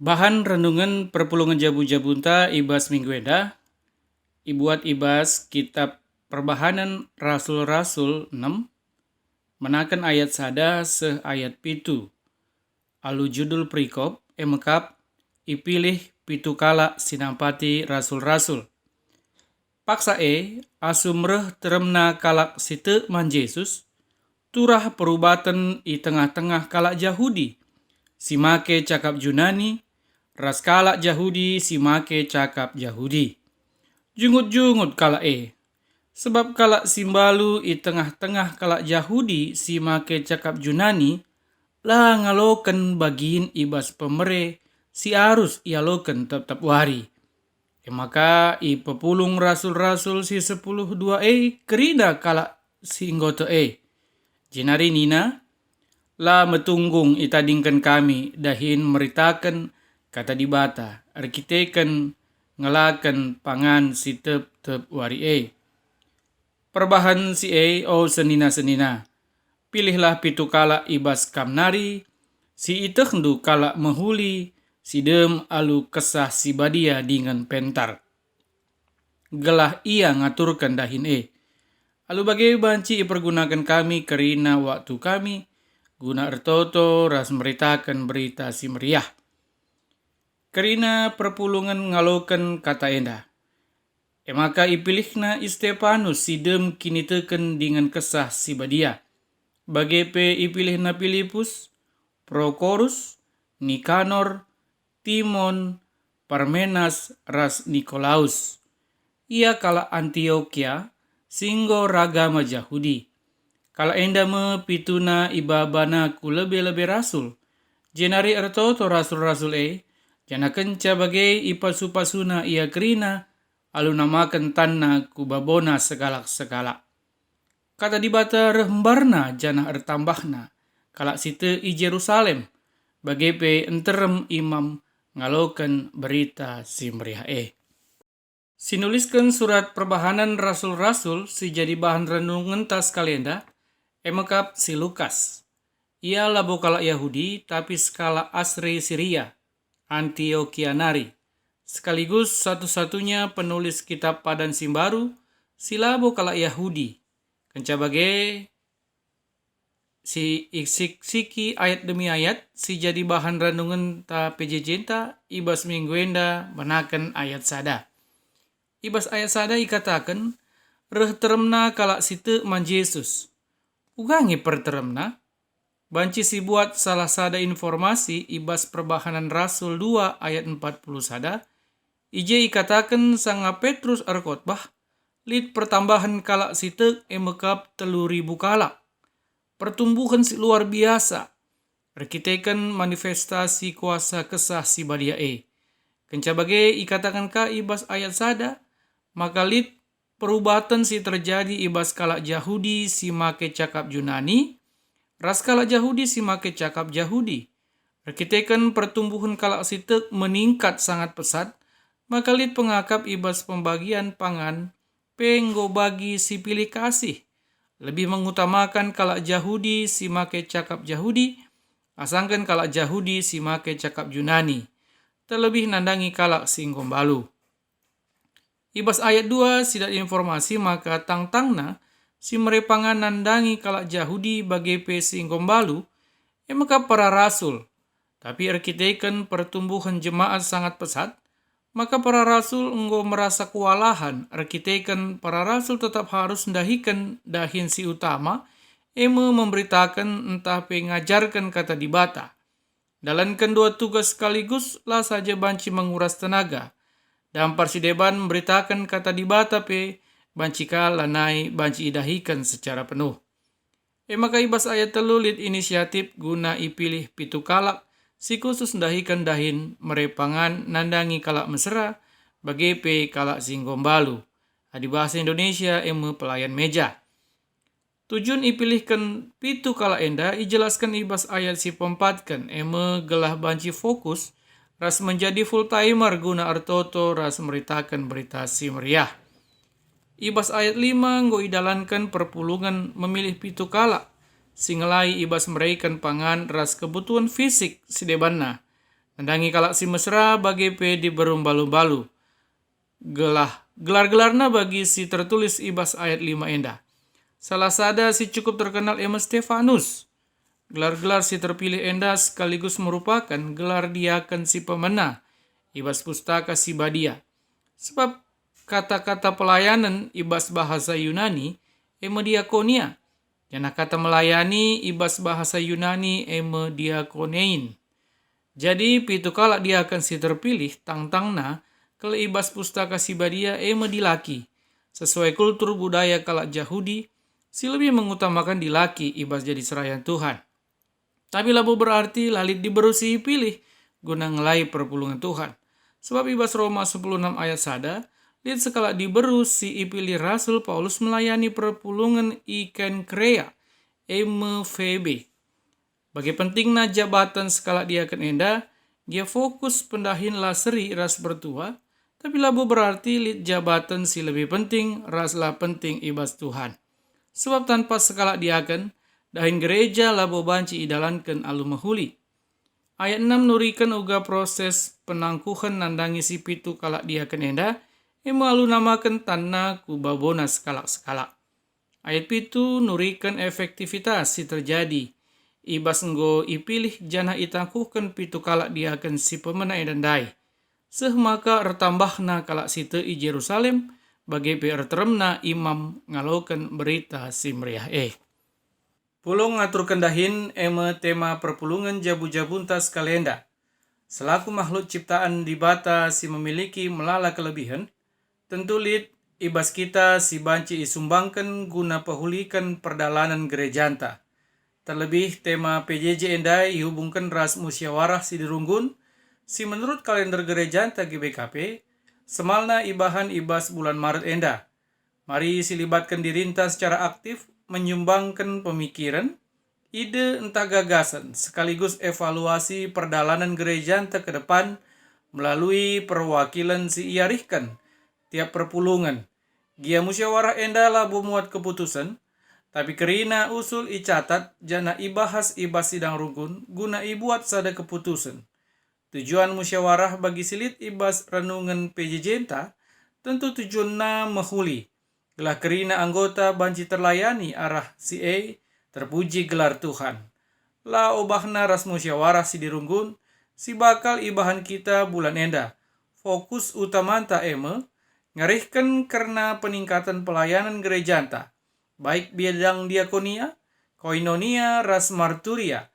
Bahan renungan perpulungan jabu-jabunta ibas minggu eda, ibuat ibas kitab perbahanan rasul-rasul 6, menakan ayat sada se ayat pitu. Alu judul perikop, emekap, ipilih pitu kala sinampati rasul-rasul. Paksa asumreh teremna kalak site man Yesus, turah perubatan i tengah-tengah kalak Yahudi, si make cakap Yunani, ras kalak Yahudi si make cakap Yahudi. Jungut-jungut kalak sebab kalak simbalu i tengah-tengah kalak Yahudi si make cakap Yunani, lah ngaloken bagiin ibas pemere si arus ialoken tetap wari. Maka i pepulung rasul-rasul si 10 kerida kalak si inggoto Jenari nina, la metunggung itadingkan kami dahin meritakan kata dibata, arkiteken ngelaken pangan si tep wari Perbahan si senina-senina. Pilihlah pitu kala ibas kamnari, si itehdu kala mehuli, si dem alu kesah si badia dengan pentar. Gelah ia ngaturkan dahin Alu bagai banci ipergunakan kami kerina waktu kami, guna ertoto ras meritakan berita si meriah. Kerina perpulungan ngalokan kata endah. Maka ipilihna Stefanus si dem kini teken dengan kesah si badia. Bagepe ipilihna Filipus, Prokorus, Nikanor, Timon, Parmenas, ras Nikolaus. Ia kala Antioquia, singgo ragama Yahudi. Kala enda me pituna ibabana ku lebih-lebih rasul. Jenari ertoto rasul-rasul jana kenca bagai ipasupasuna ia kerina, alu namakan tanna ku babona segalak-segalak. Kata dibata rehembarna jana ertambahna, kalak site i Jerusalem, bagepe enterem imam ngalokan berita si meriah Sinuliskan surat perbahanan rasul-rasul si jadi bahan renungan tas kalenda, emekap si Lukas. Ia labo kalak Yahudi tapi skala asri Syria, Antiochianari. Sekaligus satu-satunya penulis kitab Padan Simbaru, si labo kalak Yahudi. Kenca bagai si siki ayat demi ayat, si jadi bahan renungan ta PJJ ibas minggu enda menakan ayat sada. Ibas ayat sada ikatakan, reh teremna kalak site man Yesus. Ugangi perteremna, banci si buat salah sada informasi ibas perbahanan Rasul 2 ayat 40 sada, ije ikatakan sanga Petrus arkotbah, lid pertambahan kalak site emekap 3.000 kalak. Pertumbuhan si luar biasa, rekitekan manifestasi kuasa kesah si badia Kenca bagai ikatakan ka ibas ayat sada, maka lid perubatan si terjadi ibas kalak Yahudi si make cakap Yunani, ras kalak Yahudi si make cakap Yahudi. Rekitekan pertumbuhan kalak sitek meningkat sangat pesat, maka lid pengakap ibas pembagian pangan, penggo bagi si pilih kasih. Lebih mengutamakan kalak Yahudi si make cakap Yahudi, asangkan kalak Yahudi si make cakap Yunani. Terlebih nandangi kalak si ngombalu. Ibas ayat 2 sidat informasi maka tang-tangna si merepangan nandangi kalak Yahudi bagi si ngombalu, maka para rasul. Tapi arkiteken pertumbuhan jemaat sangat pesat, maka para rasul enggo merasa kewalahan. Arkiteken para rasul tetap harus ndahikan dahin si utama, memberitakan entah pengajarkan kata dibata. Dalam kedua tugas sekaligus lah saja banci menguras tenaga. Dan parsideban memberitakan kata dibata bancika lanai banci idahikan secara penuh. Maka ibas ayat telulit inisiatif guna ipilih pitu kalak, si khusus ndahikan dahin merepangan nandangi kalak mesra, bagi kalak singgombalu. Di bahasa Indonesia pelayan meja. Tujuan ipilihkan pitu kalak enda, ijelaskan ibas ayat si pempatkan, gelah banci fokus, ras menjadi full timer guna artoto ras meritakan berita si meriah. Ibas ayat 5 nggo idalankan perpulungan memilih pitu kalak, singelai ibas meraikan pangan ras kebutuhan fisik si debanna. Nandangi kalak si mesra bagi pe di berumbalu-balu. Gelar-gelarna bagi si tertulis ibas ayat 5 enda. Salah sada si cukup terkenal ema Stefanus. Gelar-gelar si terpilih enda sekaligus merupakan gelar diaken si pemena ibas pustaka si Badia. Sebab kata-kata pelayanan ibas bahasa Yunani ema diakonia. Jana kata melayani ibas bahasa Yunani ema diakonein. Jadi pitu kalak dia akan si terpilih tang-tangna kalau ibas pustaka si Badia ema dilaki. Sesuai kultur budaya kalak Yahudi, si lebih mengutamakan dilaki ibas jadi serayan Tuhan. Tapi labu berarti lalit diberusi pilih guna ngelai perpulungan Tuhan. Sebab ibas Roma 10:6 ayat sada, lihat sekala diberus si ipilih Rasul Paulus melayani perpulungan ikan krea, MVB. Bagi pentingna jabatan sekala dia akan enda, dia fokus pendahin laseri ras bertua, tapi labu berarti lit jabatan si lebih penting, raslah penting ibas Tuhan. Sebab tanpa sekala dia akan, dahin gereja labu banci idalankan alu mahuli. Ayat 6 nurikan uga proses penangkuhan nandangi si pitu kalak dia akan enda, alu namakan tanah kubabona sekalak-sekalak. Ayat pitu nurikan efektivitas si terjadi. Ibas nggo ipilih jana itangkuhkan pitu kalak dia akan si pemena edandai. Maka retambahna kalak site i Jerusalem bagi teremna imam ngalokan berita si meriah Pulung ngaturkan dahin ema tema perpulungan jabu-jabuntas kalenda. Selaku makhluk ciptaan di bata si memiliki melala kelebihan, tentu lid ibas kita si banci isumbangkan guna pehulikan perdalanan gerejanta. Terlebih tema PJJ endai dihubungkan ras musyawarah si dirunggun, si menurut kalender gerejanta GBKP, semalna ibahan ibas bulan Maret enda. Mari silibatkan dirinta secara aktif, menyumbangkan pemikiran, ide entah gagasan, sekaligus evaluasi perdalanan gerejanta ke depan melalui perwakilan si iarihkan tiap perpulungan. Gia musyawarah enda labu muat keputusan, tapi kerina usul icatat jana ibahas ibas sidang rukun guna ibuat sada keputusan. Tujuan musyawarah bagi silit ibas renungan PJJ tentu tujuanna mahuli. Gelah kerina anggota banci terlayani arah si terpuji gelar Tuhan. La obahna ras musyawarah si dirunggun, si bakal ibahan kita bulan enda. Fokus utamanta ngarihkan karena peningkatan pelayanan gerejanta, baik bidang diakonia, koinonia, ras marturia,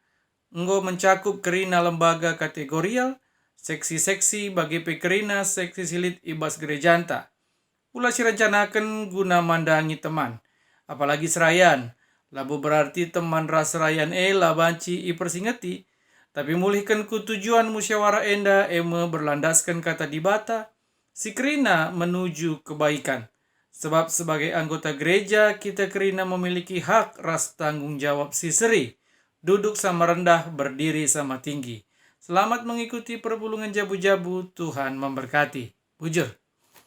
enggo mencakup kerina lembaga kategorial, seksi-seksi bagi pekerina seksi silit ibas gerejanta. Pula sirencanakan guna mandangi teman, apalagi serayan. Labu berarti teman ras serayan lah banci ipersingeti, tapi mulihkan ku tujuan musyawarah enda berlandaskan kata dibata, si kerina menuju kebaikan. Sebab sebagai anggota gereja kita kerina memiliki hak ras tanggung jawab si seri, duduk sama rendah, berdiri sama tinggi. Selamat mengikuti perpulungan jabu-jabu, Tuhan memberkati. Bujur.